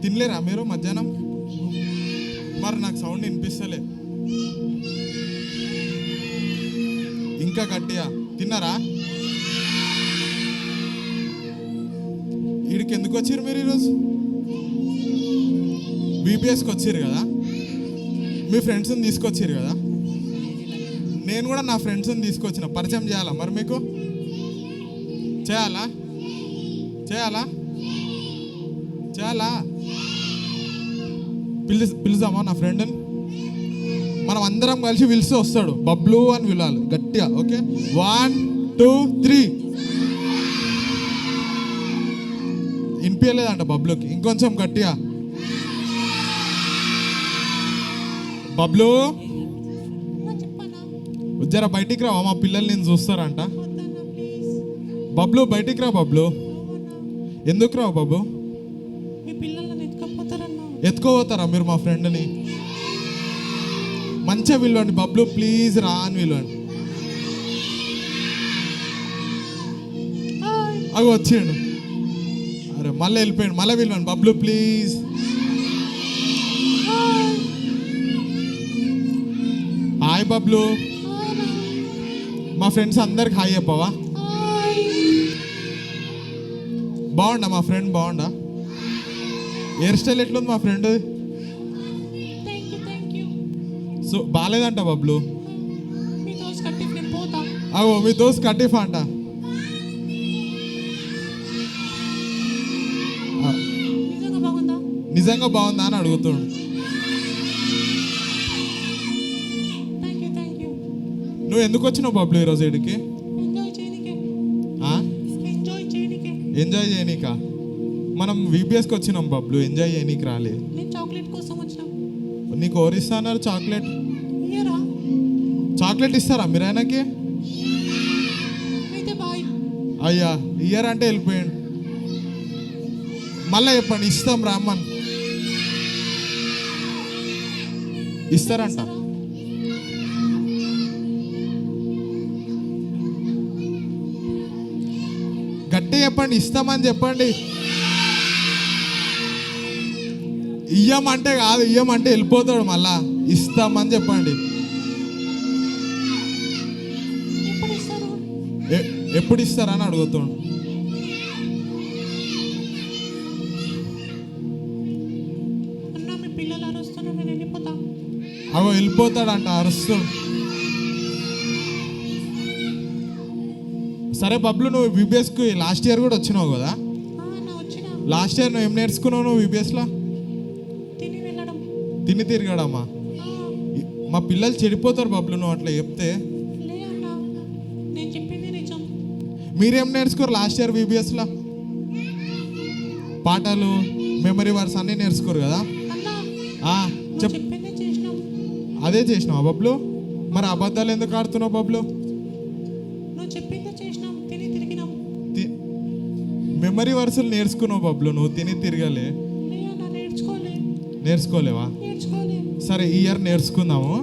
తినలేరా మీరు మధ్యాహ్నం? మరి నాకు సౌండ్ వినిపిస్తలే. ఇంకా గట్టిగా తిన్నారా? వీడికి ఎందుకు వచ్చారు మీరు ఈరోజు? బీపీఎస్కి వచ్చారు కదా, మీ ఫ్రెండ్స్ని తీసుకొచ్చారు కదా. నేను కూడా నా ఫ్రెండ్స్ని తీసుకొచ్చిన. పరిచయం చేయాలా మరి మీకు? చేయాలా చేయాలా చేయాలా? పిలుద్దామా నా ఫ్రెండ్ని? మనం అందరం కలిసి పిలిస్తే వస్తాడు. బబ్లు అని పిలవాలి గట్టిగా. ఓకే, 1 2 3. వినిపించలేదంట బబ్లుకి. ఇంకొంచెం గట్టిగా. బబ్లు జర బయటికి రావా, మా పిల్లలు నేను చూస్తారంట. బబ్లు బయటికి రా. బబ్లు ఎందుకు రావు బాబు? ఎత్తుకోపోతారా మీరు మా ఫ్రెండ్ని? మంచిగా పిలవండి. బబ్లు ప్లీజ్ రా అని పిలవండి. అవి వచ్చిండు. అరే మళ్ళీ వెళ్ళిపోయాడు. మళ్ళీ పిలవండి. బబ్లు ప్లీజ్. హాయ్ బబ్లు. మా ఫ్రెండ్స్ అందరికి హాయ్ చెప్పవా? బాగుండా మా ఫ్రెండ్? బాగుండా? హెయిర్ స్టైల్ ఎట్లుంది మా ఫ్రెండ్? సో బాగాలేదంట బబ్లు. అవో మీ దోస్ కట్టిఫ్ అంట. నిజంగా బాగుందా అని అడుగుతాడు. నువ్వు ఎందుకు వచ్చినావు బబ్లు ఈరోజు ఇక్కడికి? ఎంజాయ్ చేయనీకా? మనం వీబీఎస్కి వచ్చినాం బబ్లు, ఎంజాయ్ చేయనీకి రాలే. నీకు ఎవరు ఇస్తా అన్నారు చాక్లెట్? చాక్లెట్ ఇస్తారా మీరు ఆయనకి? అయ్యా ఇయర్ అంటే వెళ్ళిపోయాడు. మళ్ళీ చెప్పండి, ఇస్తాం రామ్మన్. ఇస్తారంట. గట్టి చెప్పండి, ఇస్తామని చెప్పండి. ఇయ్యమంటే కాదు, ఇయ్యమంటే వెళ్ళిపోతాడు మళ్ళా. ఇస్తామని చెప్పండి. ఎప్పుడు ఇస్తారని అడుగుతాడు. అగో వెళ్ళిపోతాడంట అరుస్తాడు. సరే బబ్లు, నువ్వు బీబీఎస్కి లాస్ట్ ఇయర్ కూడా వచ్చినావు కదా. లాస్ట్ ఇయర్ నువ్వు ఏం నేర్చుకున్నావు నువ్వు బీబీఎస్లో? తిని తిరగడమ్మా. మా పిల్లలు చెడిపోతారు బబ్లు నువ్వు అట్లా చెప్తే. మీరేం నేర్చుకోరు లాస్ట్ ఇయర్ బీబీఎస్లో? పాటలు, మెమరీ వర్స్ అన్నీ నేర్చుకోరు కదా. చెప్. అదే చేసినావా బబ్లు? మరి అబద్ధాలు ఎందుకు ఆడుతున్నావు బబ్లు? మెమరీ వర్సులు నేర్చుకున్నావు బబ్లు, నువ్వు తిని తిరగలే. నేర్చుకోలేవా? సరే ఈ ఇయర్ నేర్చుకుందాము.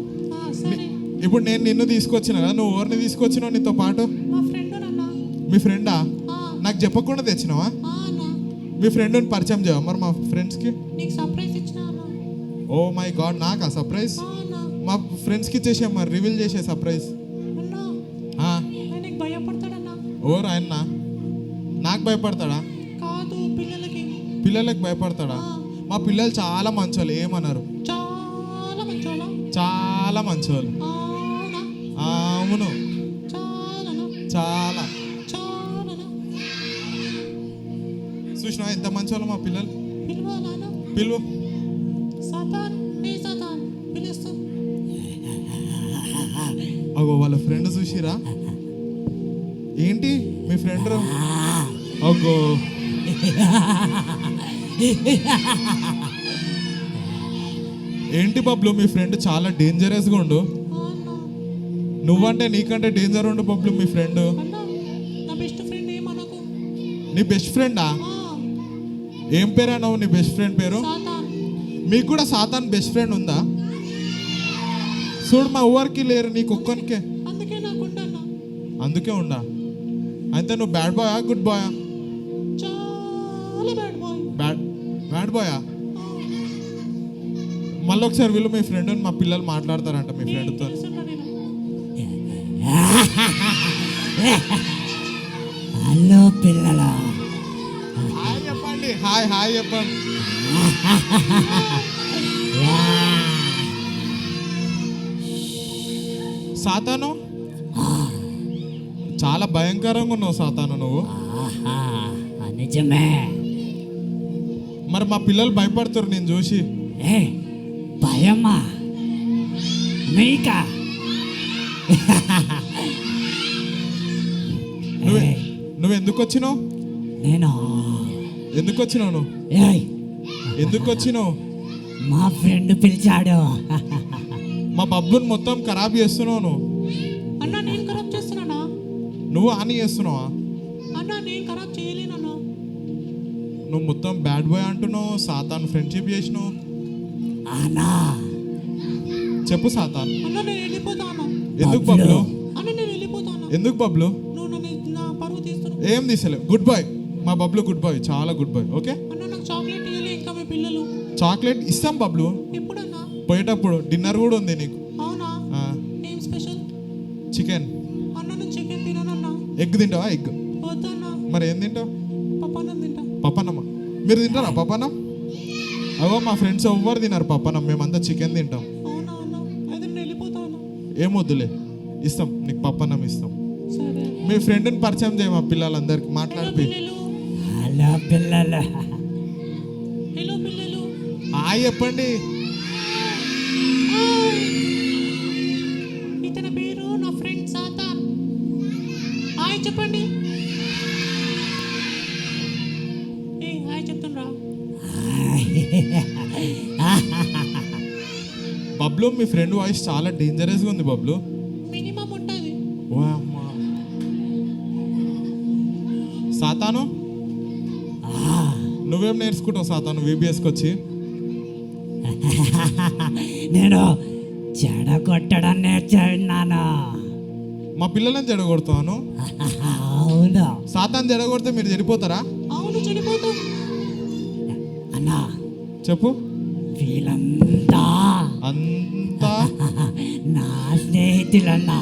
ఇప్పుడు నేను నిన్ను తీసుకొచ్చిన కదా, నువ్వు ఎవరిని తీసుకొచ్చినావు నీతో పాటు? మీ ఫ్రెండా? నాకు చెప్పకుండా తెచ్చినావా? మీ ఫ్రెండ్ని పరిచయం చేయవా మరి మా ఫ్రెండ్స్కి? ఓ మై గాడ్, నాకా సర్ప్రైజ్? మా ఫ్రెండ్స్కి ఇచ్చేసా మరి, రివీల్ చేసే సర్ప్రైజ్. ఓరు ఆయన నాకు భయపడతాడా? పిల్లలకి భయపడతాడా? మా పిల్లలు చాలా మంచోళ్ళు, ఏమన్నారు? చాలా మంచోళ్ళు. అవును, చాలా. చూసినా ఎంత మంచోళ్ళు మా పిల్లలు. పిలువు. అగో వాళ్ళ ఫ్రెండ్ చూసిరా? ఏంటి మీ ఫ్రెండ్? అగో ఏంటి బబ్లు, మీ ఫ్రెండ్ చాలా డేంజరస్గా ఉండు. నువ్వంటే నీకంటే డేంజర్ ఉండు బబ్లు మీ ఫ్రెండ్. నీ బెస్ట్ ఫ్రెండా? ఏం పేరు అన్నావు నీ బెస్ట్ ఫ్రెండ్ పేరు? మీకు కూడా సాతాన్ బెస్ట్ ఫ్రెండ్ ఉందా? చూడు మా ఊరికి లేరు, నీకు ఒక్కనికే. అందుకే ఉండా. అయితే నువ్వు బ్యాడ్ బాయా గుడ్ బాయా? బ్యాడ్ బాయా? మళ్ళీ ఒకసారి వీళ్ళు మీ ఫ్రెండ్ మా పిల్లలు మాట్లాడతారంట మీ ఫ్రెండ్తో. తెలుసున్నా నేను. హలో పిల్లల, హాయ్ చెప్పండి, హాయ్ హాయ్ చెప్పండి. సాతాను చాలా భయంకరంగా ఉన్నావు సాతాను నువ్వు. ఆహా, నిజమే. మరి మా పిల్లలు భయపడుతారు నేను చూసి. ఏ భయమా మీకా? నువ్వు ఏయ్, నువ్వు ఎందుకు వచ్చినావు? నేను ఎందుకు వచ్చినావు నువ్వు? ఏయ్, ఎందుకు వచ్చినావు? మా ఫ్రెండ్ పిలిచాడు. మా బబ్బుని మొత్తం ఖరాబ్ చేస్తున్నావు నువ్వు. అన్నా నేను ఖరాబ్ చేస్తున్నానా? నువ్వు హాని చేస్తున్నావా? అన్నా నేను ఖరాబ్ చేయలేనన్నా. నువ్వు మొత్తం బ్యాడ్ బాయ్ అంటున్నావు, సాతాన్ ఫ్రెండ్షిప్ చేసినావు. అన్నా చెప్పు సాతాన్. అన్నా నేను వెళ్ళిపోతాను. ఎందుకు బబ్లు? అన్న నేను వెళ్ళిపోతాను. ఎందుకు బబ్లు? నువ్వు నన్ను నా పరువు తీస్తున్నావు. ఏం తీసలేవు. గుడ్ బాయ్ మా బబ్లు, గుడ్ బాయ్, చాలా గుడ్ బాయ్. ఓకే అన్న నాకు చాక్లెట్ ఇవ్వలే ఇంకా మీ పిల్లలు. చాక్లెట్ ఇస్తాం బబ్లు, ఎప్పుడన్నా? పోయేటప్పుడు. డిన్నర్ కూడా ఉంది నీకు. అవునా? ఏం స్పెషల్? చికెన్. అన్న నేను చికెన్ తిననన్నా. ఎగ్ తింటావా? ఎగ్. వద్దన్నా. మరి ఏం తింటావు? పప్పన్నం తింటా. పప్పనమ్మ. మీరు తింటారా పప్పనం? అవో మా ఫ్రెండ్స్ ఎవ్వరు తిన్నారు పప్పనం, మేమంతా చికెన్ తింటాం. అవునా అన్న? అయితే నేను వెళ్ళిపోతాను. ఏం వద్దులే, ఇస్తాం నీకు పప్పనం ఇస్తాం. సరే. మీ ఫ్రెండ్ని పరిచయం చేయ మా పిల్లలందరికి హలో మాట్లాడిపి. పిల్లలు. హలో పిల్లల, హలో పిల్లలు. హాయ్ చెప్పండి. హాయ్. ఇతని పేరు నా ఫ్రెండ్ సాతాన్. హాయ్ చెప్పండి. ఏ హాయ్ చెప్తుండ్రా. బబ్లు మీ ఫ్రెండ్ వాయిస్ చాలా డేంజరస్గా ఉంది బబ్లు. మినిమం ఉంటుంది. ఓ అమ్మా. సాతాను నువ్వేం నేర్చుకుంటావు సాతాను VBSకి వచ్చి? నేను చెడ కొట్టడం నేర్చుకున్నాను. మా పిల్లలను జడగొడతాను. అవును సాతాన్ జడగొడితే మీరు చెడిపోతారా? అవును చెడిపోతాం. అన్నా, చెప్పు. వీళ్ళంతా అంతా నా స్నేహితులన్నా.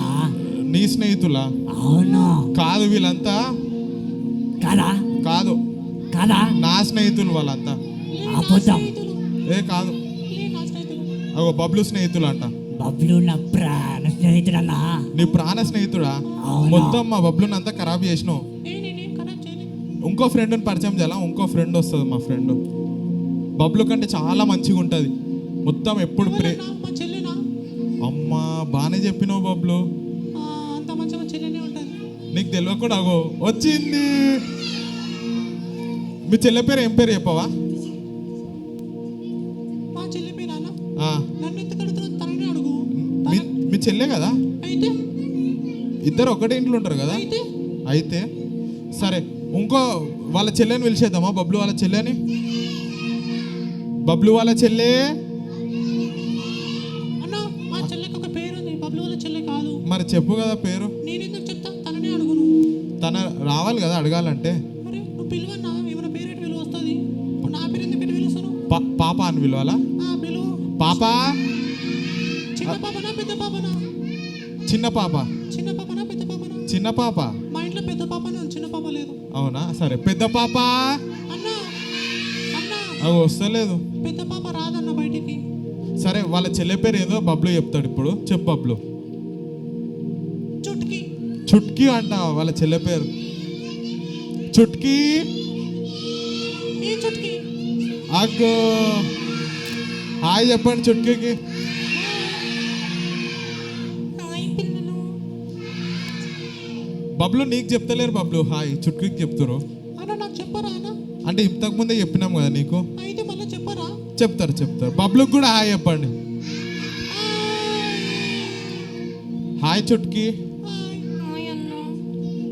నీ స్నేహితులా? అవును కాదు, వీళ్ళంతా కదా కాదు, కదా, నా స్నేహితులు వాళ్ళంతా. లే నా అబద్ధం. స్నేహితులు. ఏ కాదు, లే నా స్నేహితులు. అగో బబ్లు స్నేహితులు అంట. బబ్లు నా ప్రాణ స్నేహితుడన్నా. నీ ప్రాణ స్నేహితుడా? అవును. మొత్తం మా బబ్లుని అంతా ఖరాబ్ చేసినావు. నేనేం ఖరాబ్ చేయలేదు. ఇంకో ఫ్రెండ్ని పరిచయం చేయాలా? ఇంకో ఫ్రెండ్ వస్తుంది మా ఫ్రెండ్. బబ్లు కంటే చాలా మంచిగా ఉంటుంది. మొత్తం ఎప్పుడు ఎవరన్నా? మా చెల్లెనా? అమ్మా బాగానే చెప్పినావు బబ్లు. అంత మంచిగా మా చెల్లెనే ఉంటుంది. నీకు తెలియకుండా అగో వచ్చింది. మీ చెల్లె పేరు ఏం పేరు చెప్పవా? మా చెల్లి పేరానా? ఆ, నన్ను ఎందుకు అడుగుతున్నావు? తననే అడుగు. మీ మీ చెల్లె కదా? అయితే ఇద్దరు ఒకటే ఇంట్లో ఉంటారు కదా? అయితే అయితే సరే, ఇంకో వాళ్ళ చెల్లెని పిలిచేద్దామా? బబ్లు వాళ్ళ చెల్లెని. బబ్లు వాళ్ళ చెల్లె. అన్న మా చెల్లెకి ఒక పేరు ఉంది. బబ్లు వాళ్ళ చెల్లె కాదు. మరి చెప్పు కదా పేరు. నేను ఎందుకు చెప్తా? తననే అడుగు నువ్వు. తన రావాలి కదా అడగాలంటే. అరే నువ్వు పిలువన్నా, ఏమైనా పేరు ఎటు విలువ వస్తుంది. నా పేరు ఎందుకు ఎటు పిలుస్తాను? పాప అని పిలవాలా? పిలువు. పాప. చిన్న పాపనా పెద్ద పాపనా? చిన్న పాప. చిన్న పాపనా పెద్ద పాపనా? చిన్న పాప. మా ఇంట్లో పెద్ద పాపనే ఉంది, చిన్న పాప లేదు. అవునా? సరే పెద్ద పాప. అన్నా అన్నా అవి వస్తలేదు. పెద్ద పాప రాదన్న బయటికి. సరే వాళ్ళ చెల్లె పేరు ఏదో బబ్లు చెప్తాడు ఇప్పుడు. చెప్పు బబ్లు. చుట్కి. చుట్కీ అంట వాళ్ళ చెల్లె పేరు. చుట్కీ. ఏ చుట్కి? అగ్గో హాయ్ చెప్పండి చుట్కీకి. హాయ్ పిల్లలు. బబ్లు నీకు చెప్తలేరు బబ్లు హాయ్, చుట్కీకి చెప్తారు. అన్న నాకు చెప్పరా అన్న? అంటే ఇంతకు ముందే చెప్పినాం కదా నీకు. అయితే మళ్ళీ చెప్పరా? చెప్తారు చెప్తారు. బబ్లుకి కూడా హాయ్ చెప్పండి. హాయ్ చుట్కీ. హాయ్. హాయ్ అన్న.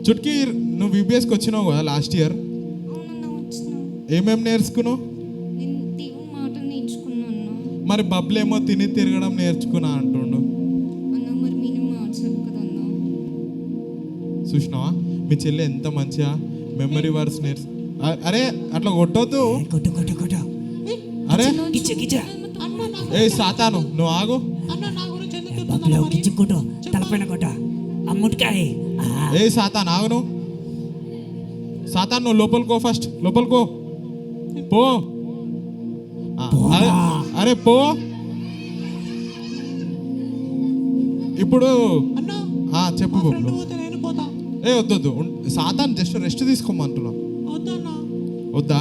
చుట్కీ నువ్వు VBSకి వచ్చినావు కదా లాస్ట్ ఇయర్. అవునన్న వచ్చిన ఏమేమి నేర్చుకున్నావు? నేను దేవుని మాటలు నేర్చుకున్నాను మరి బబ్లు ఏమో తిని తిరగడం నేర్చుకున్నా అంటుండు. అన్న. మరి మీరు మార్చారు కదన్నా. చూసినావా మీ చెల్లి ఎంత మంచిగా మెమరీ వర్స్ అరే అట్లా కొట్టొద్దు. కొట్టు కొట్టు కొట్టు. అరే గిచ్చ గిచ్చ. అన్న నాకు ఏ సాతాను నువ్వు ఆగు. అన్న నా గురించి ఎందుకు బబ్బులు చెప్తున్నావు మరి? కిచ్చి కొట్టు తలపైన కొట్టు అమ్ముటికాయ ఏ సాతాన్ ఆగును. సాతాన్ నువ్వు లోపలికో, ఫస్ట్ లోపలికో పో. అరే పో. ఇప్పుడు అన్న చెప్పు మా ఫ్రెండ్ బొబ్బులు. పోతే నేను పోతా. ఏ వద్దొద్దు, సాతాన్ జస్ట్ రెస్ట్ తీసుకోమంటున్నా. వద్దన్నా. వద్దా?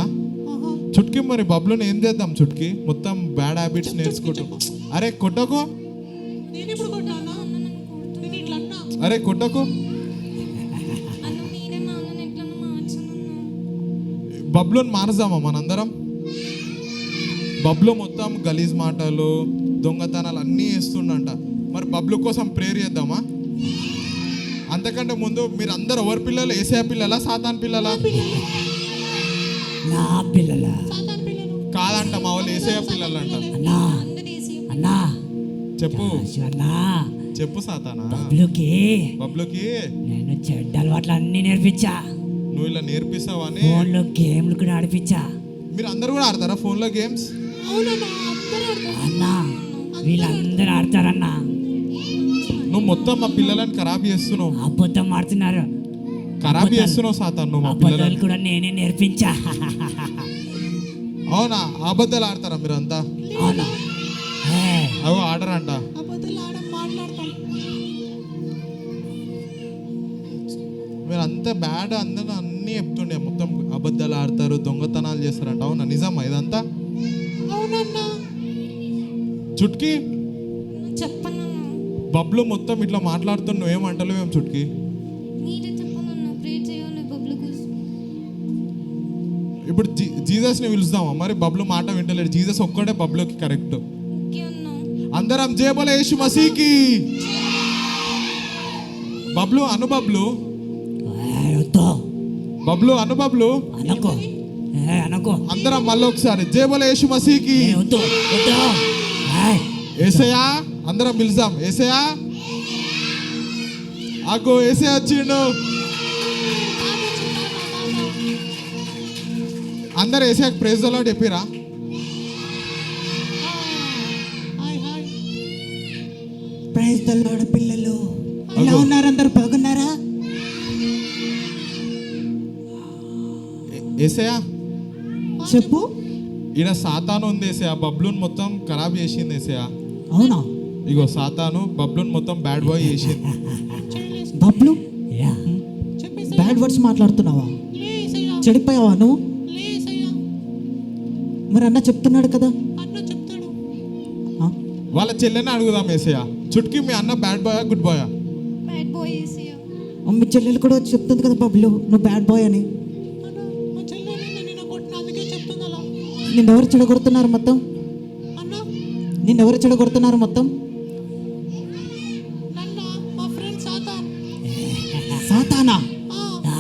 ఆహా. చుట్కి మరి బబ్లుని ఏం చేద్దాం? చుట్కి మొత్తం బ్యాడ్ హ్యాబిట్స్ నేర్చుకుంటూ. అరే కొట్టకు. నేను ఇప్పుడు కొట్టా అన్న? నేను ఇట్లా అన్నా. అరే కొట్టకు. అన్న మీరే మా అన్నని ఎట్లన్నా మార్చనన్నా. బబ్లుని మారుదామా మనందరం? బబ్లు మొత్తం గలీజ్ మాటలు, దొంగతనాలు అన్నీ వేస్తుండంట. మరి బబ్లు కోసం ప్రేయర్ చేద్దామా? అంతకంటే ముందు మీరు అందరు ఎవరి పిల్లలు? ఏసే పిల్లలా సాతాన్ పిల్లలా? నా పిల్లల సాతాన్ పిల్లలు. కాదంట, మా వాళ్ళు ఏసే పిల్లలంట. అన్నా అందరు వేసి అన్నా చెప్పు అన్నా చెప్పు సాతానా. బబ్బులుకి బబ్లుకి నేను చెడ్డ అలవాట్లు అన్నీ నేర్పించా. నువ్వు ఇలా నేర్పిస్తావని. ఫోన్లో గేమ్లు కూడా ఆడిపించా. మీరు అందరు కూడా ఆడతారా ఫోన్లో గేమ్స్? అవునన్నా అందరూ ఆడతారు. అన్నా వీళ్ళందరూ ఆడతారన్నా. నువ్వు మొత్తం మా పిల్లలని ఖరాబ్ చేస్తున్నావు. అబద్ధం ఆడుతున్నారు. ఖరాబ్ చేస్తున్నావు సాతాన్ నువ్వు మా అబద్ధాలు పిల్లలని. కూడా నేనే నేర్పించా. అవునా? అబద్ధాలు ఆడతారా మీరంతా? అవునా? ఏ, అవి ఆడరంట. అబద్ధాలు మాట్లాడతాం. మీరంతా బ్యాడ్ అందరూ అన్నీ చెప్తుండే, మొత్తం అబద్ధాలు ఆడతారు, దొంగతనాలు చేస్తారంట. అవునా? నిజమా ఇదంతా? అవునన్నా. చుట్కి చెప్పనన్నా. బబ్లు మొత్తం ఇట్లా మాట్లాడుతున్నా, నువ్వేమంటలేవు ఏం చుట్కి? మీరే చెప్పనన్నా. ప్రేర్ చేయాలి బబ్బుల కోసం. ఇప్పుడు జీసస్ని పిలుస్తామా మరి? బబ్లు మాట వింటలేడు. జీసస్ ఒక్కడే బబ్లుకి కరెక్ట్. ఓకే అన్నా. అందరం జేబుల యేసు మసీకి. బబ్లు అను, బబ్లు వద్దు బబ్లు అను, బబ్లు అనకో. అనకో. అందరం మళ్ళీ ఒకసారి జేబుల యేసు మసీకి. వద్దు వద్దు. ఏయ్, ఏసయా అందరం పిలుస్తాం. ఏసయా ఆగో, ఏసే వచ్చిండు. అందరు ఏసయాకి ప్రైజ్ ది లార్డ్ చెప్పిరా? Hi hi. Praise the lord పిల్లలు. ఎలా అగో. ఉన్నారు? అందరు బాగున్నారా? ఏసయా చెప్పు. ఈడ సాతాను ఉంది ఏసయా. బబ్లూన్ మొత్తం ఖరాబ్ చేసింది ఏసయా. అవునా? ఇగో సాతాను బబ్లూన్ మొత్తం బ్యాడ్ బాయ్ చేసింది. బబ్లు యా. చెప్పేసి బ్యాడ్ వర్డ్స్ మాట్లాడుతున్నావా? లేసయ్యా. చెడిపోయావా నువ్వు? లేసయ్యా. మరి అన్న చెప్తున్నాడు కదా. అన్న చెప్తాడు. ఆ? వాళ్ళ చెల్లెని అడుగుదాం ఏసయా. చుట్కి మీ అన్న బ్యాడ్ బాయా గుడ్ బాయా? బ్యాడ్ బాయ్ వేసేయా. మీ చెల్లెలు కూడా వచ్చి చెప్తుంది కదా బబ్లు నువ్వు బ్యాడ్ బాయ్ అని. అన్న మా చెల్లెని నిన్న కొట్టిన, అందుకే చెప్తుంది అలా. నిన్నెవరు చెడగొడుతున్నారు మొత్తం? అన్న నిన్నెవరు చెడగొడుతున్నారు మొత్తం? నన్న మా ఫ్రెండ్ సాతాన్. సాతానా? ఆ,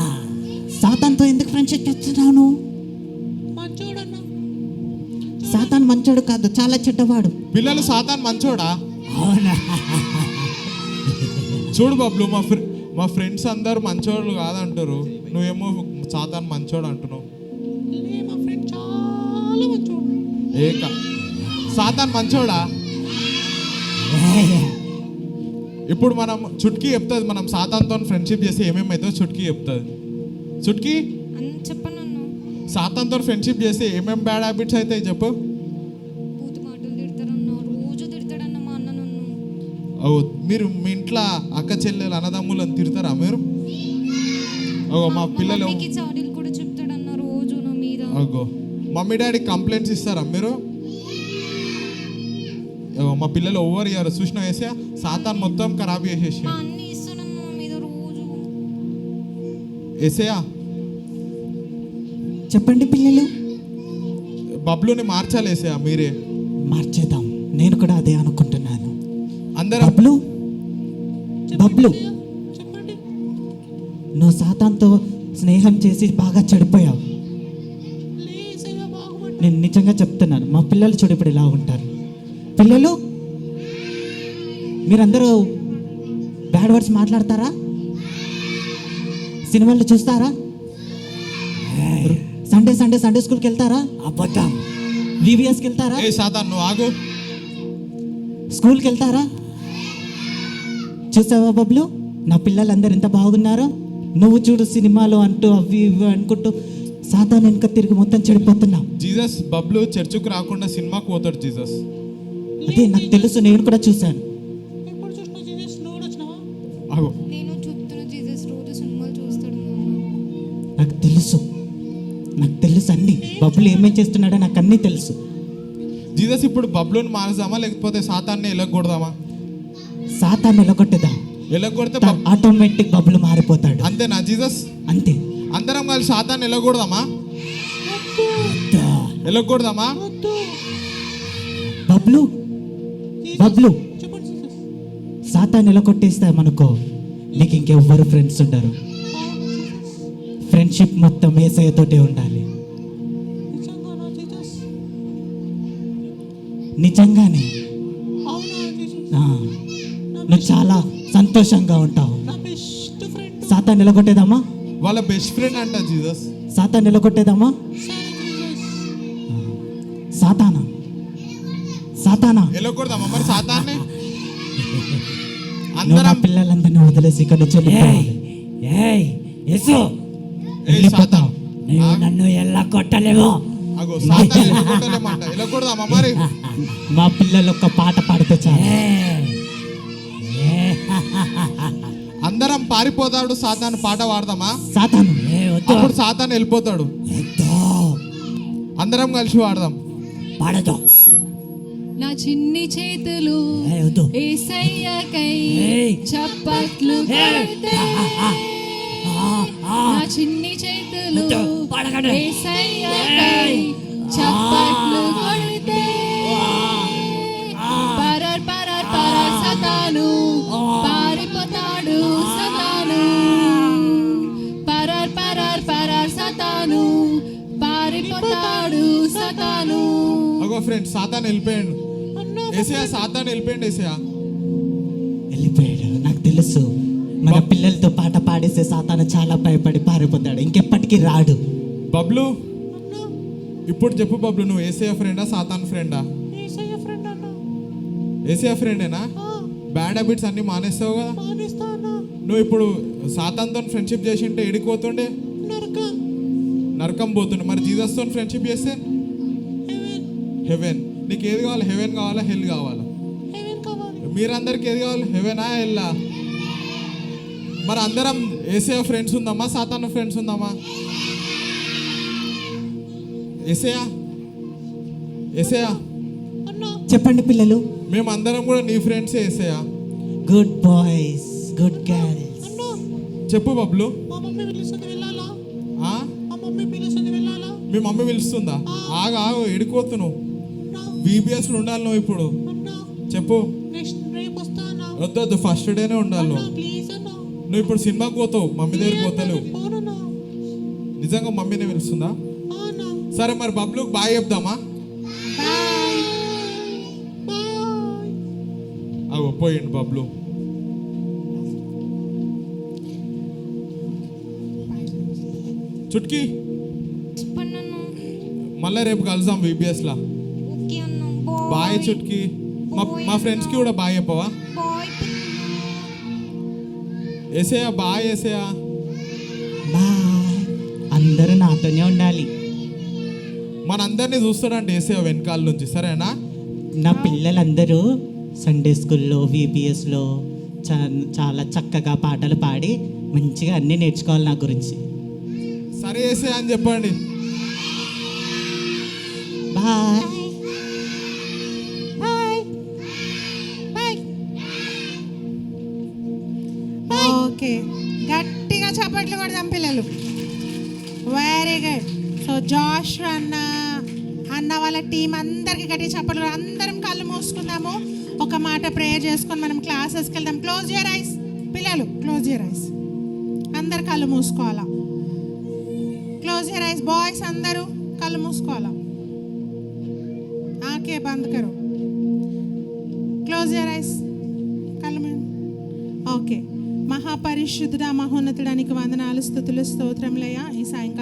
సాతాన్తో ఎందుకు ఫ్రెండ్షిప్ చేస్తున్నావు నువ్వు? మంచోడన్న. సాతాన్ మంచోడు కాదు, చాలా చెడ్డవాడు. పిల్లలు సాతాన్ మంచోడా? అవునా? చూడు బబ్లు, మా ఫ్రెండ్స్ అందరు మంచోళ్ళు కాదంటారు, నువ్వేమో సాతాన్ మంచోడు అంటున్నావు. లే మా ఫ్రెండ్ చాలా మంచోడు. సాతాన్ మంచోడా? ఇప్పుడు మనం చుట్కీ చెప్తుంది, మనం సాతాన్తో ఫ్రెండ్షిప్ చేసి ఏమేమైతే చుట్కీ చెప్తుంది. చుట్కీ అన్న చెప్పనన్నా. సాతాన్తో ఫ్రెండ్షిప్ చేసి ఏమేమి బ్యాడ్ హ్యాబిట్స్ అవుతాయి చెప్పు. పూత మాటలు తిడతారన్నా. రోజు తిడతాడన్న మా అన్న నన్ను. మీరు మీ ఇంట్లో అక్క చెల్లెలు అన్నదమ్ములను తిడతారా మీరు? మా పిల్లలు మమ్మీకి చాడీలు కూడా చెప్తాడన్న రోజు నా మీద. మమ్మీ డాడీ కంప్లైంట్స్ ఇస్తారా మీరు? మా పిల్లలు ఓవర్ ఇయ్యారు చూసిన వేసా. సాతాన్ మొత్తం ఖరాబ్ చేసేసి మా అన్ని ఇస్తాడన్న నా మీద రోజు. వేసేయా. చెప్పండి పిల్లలు. బబ్లుని మార్చాలి వేసేయా మీరే. మార్చేద్దాం. నేను కూడా అదే అనుకుంటున్నాను. అందరం బబ్లు బబ్లు చెప్పండి. నువ్వు సాతాన్తో స్నేహం చేసి బాగా చెడిపోయావు. లేసయ్యా బాగుపడ్డా. నేను నిజంగా చెప్తున్నాను, మా పిల్లలు చూడు ఇప్పుడు ఇలా ఉంటారు. పిల్లలు మీరందరూ బ్యాడ్ వర్డ్స్ మాట్లాడతారా? సినిమాలు చూస్తారా? సండే స్కూల్కి వెళ్తారా? అబద్ధం. వివిఎస్కి వెళ్తారా? ఏ సాతాన్ నువ్వు ఆగు. స్కూల్కి వెళ్తారా? చూసావా బబ్లు, నా పిల్లలందరూ ఎంత బాగున్నారో. నువ్వు చూడు సినిమాలో అంటూ అవి ఇవి అనుకుంటూ సాతాను వెనుక తిరిగి మొత్తం చెడిపోతున్నావు. జీసస్ బబ్లు చర్చికి రాకుండా సినిమాకి పోతాడు జీసస్. అదే నాకు తెలుసు, నేను కూడా చూశాను. ఎప్పుడు చూసినా జీసస్ నువ్వు కూడా వచ్చినావా? అగో నేను చెప్తున్నా జీసస్ రోజు సినిమాలు చూస్తాడు నాన్న. నాకు తెలుసు అన్ని. బబ్బులు ఏమేం చేస్తున్నాడో నాకు అన్నీ తెలుసు. జీసస్ ఇప్పుడు బబ్లుని మారుదామా లేకపోతే సాతాన్ని ఎలగొడదామా? సాతాను ఎలగొట్టేద్దాం. ఎలగొడితే ఆటోమేటిక్ బబ్బులు మారిపోతాడు. అంతేనా జీసస్? అంతే. అందరం కలిసి సాతాన్ని ఎలగొడదామా? ఎలగొడదామా? బబ్లు చెప్పండి జీసస్. సాతాను ఎలగొట్టేస్తామనుకో, నీకు ఇంకెవ్వరు ఫ్రెండ్స్ ఉండరు. ఫ్రెండ్షిప్ మొత్తం యేసయ్యతోటే ఉండాలి. నిజంగానా జీసస్? నిజంగానే. అవునా జీసస్? ఆ, నువ్వు చాలా సంతోషంగా ఉంటావు. నా బెస్ట్ ఫ్రెండ్. సాతాను ఎలగొట్టేదామా? వాళ్ళ బెస్ట్ ఫ్రెండ్ అంట జీసస్. సాతాను ఎలగొట్టేదామా? సరే జీసస్. సాతానా ఎలగొడదామా మరి సాతాన్ని? నువ్వు నా అందరం పిల్లలందరినీ వదిలేసి ఇక్కడ నుంచి వెళ్ళిపోవాలి. ఏయ్ యేసు, వెళ్ళిపోతావు. నువ్వు నన్ను ఎలా కొట్టలేవు. అగో సాతాన్ని ఎలగొట్టలేమంట. ఎలగొడదామా మరి? మా పిల్లలు ఒక పాట పాడితే చాలు. అందరం పారిపోతాడు సాతాను పాట పాడదామా? సాతాను వద్దు అప్పుడు సాతాను వెళ్ళిపోతాడు. వద్దు, అందరం కలిసి పాడదాం. పాడదు. నా చిన్ని చేతులు వద్దు. యేసయ్యకై ఏయ్. చప్పట్లు కొడితే, నా చిన్ని చేతులు వద్దు, పాడకండి. యేసయ్యకై చప్పట్లు కొడితే, పరర్ పరర్ పరర్ సతాను పారిపోతాడు సతాను, పరర్ పరర్ పరర్ సతాను పారిపోతాడు సతాను. అగో ఫ్రెండ్స్ సాతాను వెళ్ళిపోయాడు. ఏసయా సాతాను వెళ్ళిపోయాడు. ఏసయా వెళ్ళిపోయాడు. నాకు తెలుసు, మన పిల్లలతో పాట పాడేసే సాతాను చాలా భయపడి పారిపోతాడు. ఇంకెప్పటికీ రాడు. బబ్లు ఇప్పుడు చెప్పు బబ్లు, నువ్వు ఏసయా ఫ్రెండా సాతాను ఫ్రెండా? యేసయ్య ఫ్రెండ్ అన్న. ఏసయా ఫ్రెండేనా? బ్యాడ్ హ్యాబిట్స్ అన్ని మానేస్తావు కదా. మానేస్తా అన్న. నువ్వు ఇప్పుడు సాతాన్తో ఫ్రెండ్షిప్ చేసి ఉంటే ఎడికి పోతుండే? నరకం. నరకం పోతుండే. మరి జీసస్తో ఫ్రెండ్షిప్ చేస్తే హెవెన్. నీకు ఏది కావాలి? హెవెన్ కావాలా హెల్ కావాలా? హెవెన్ కావాలి. మీరందరికి ఏది కావాలి? హెవెనా హెల్లా? మరి అందరం ఏసయా ఫ్రెండ్స్ ఉందామా సాతాను ఫ్రెండ్స్ ఉందామా? ఏసయా ఏసయా అన్న. చెప్పండి పిల్లలు. మేమందరం కూడా నీ ఫ్రెండ్సే Yesaya. Good boys, good girls. అన్న. చెప్పు బబ్లు. మా మమ్మీ పిలుస్తుంది వెళ్ళాలా? ఆ? మా మమ్మీ పిలుస్తుంది వెళ్ళాలా? మీ మమ్మీ పిలుస్తుందా? ఆగు ఆగు, ఎడిపోతున్నావు. అన్న. బీబీఎస్లో ఉండాలి నువ్వు ఇప్పుడు. అన్న. చెప్పు. నెక్స్ట్ రేపు వస్తా అన్న. వద్దు ఫస్ట్ డేనే ఉండాలి అన్న నువ్వు. ప్లీజ్ అన్న. నువ్వు ఇప్పుడు సినిమాకి పోతావు, మమ్మీ దగ్గరికి పోతలేవు. పోనన్న. నిజంగా మమ్మీనే పిలుస్తుందా? అన్న. సరే మరి బబ్లుకి బాయ్ చెప్దామా? బాయ్. బాయ్. అగో పోయిండు బబ్లు. చుట్కీ చెప్పండి అన్న. మళ్ళీ రేపు కలుద్దాం బీబీఎస్లా. ఓకే అన్న. బాయ్ చుట్కీ. మా ఫ్రెండ్స్కి కూడా బాయ్ చెప్పవా? బాయ్. ఏసయా బాయ్. ఏసయా బాయ్. అందరూ నాతోనే ఉండాలి. మనందరినీ చూస్తాడంటే ఏసయా వెనకాల నుంచి, సరేనా? నా పిల్లలందరూ సండే స్కూల్లో విపిఎస్లో చాలా చక్కగా పాటలు పాడి మంచిగా అన్నీ నేర్చుకోవాలి నా గురించి. సరే ఏసయా అని చెప్పండి. బాయ్. ఓకే, గట్టిగా చప్పట్లు కొడదాం పిల్లలు. Very good. సో జాష్ అన్న వాళ్ళ టీం అందరికి గట్టిగా చప్పట్లు. అందరం కళ్ళు మూసుకుందాము. ఒక మాట ప్రేయర్ చేసుకొని మనం క్లాసెస్కి వెళ్దాం. క్లోజ్ యువర్ ఐస్ పిల్లలు, క్లోజ్ యువర్ ఐస్. అందరు కళ్ళు మూసుకోవాలా. క్లోజ్ యువర్ ఐస్ బాయ్స్, అందరూ కళ్ళు మూసుకోవాలా. ఆకే బంద్ కరో. Close your eyes. కళ్ళు ఓకే. మహాపరిశుద్ధుడా మహోన్నతుడానికి వందనాలు, స్తుతులు, స్తోత్రములయ్యా. ఈ సాయంకాలం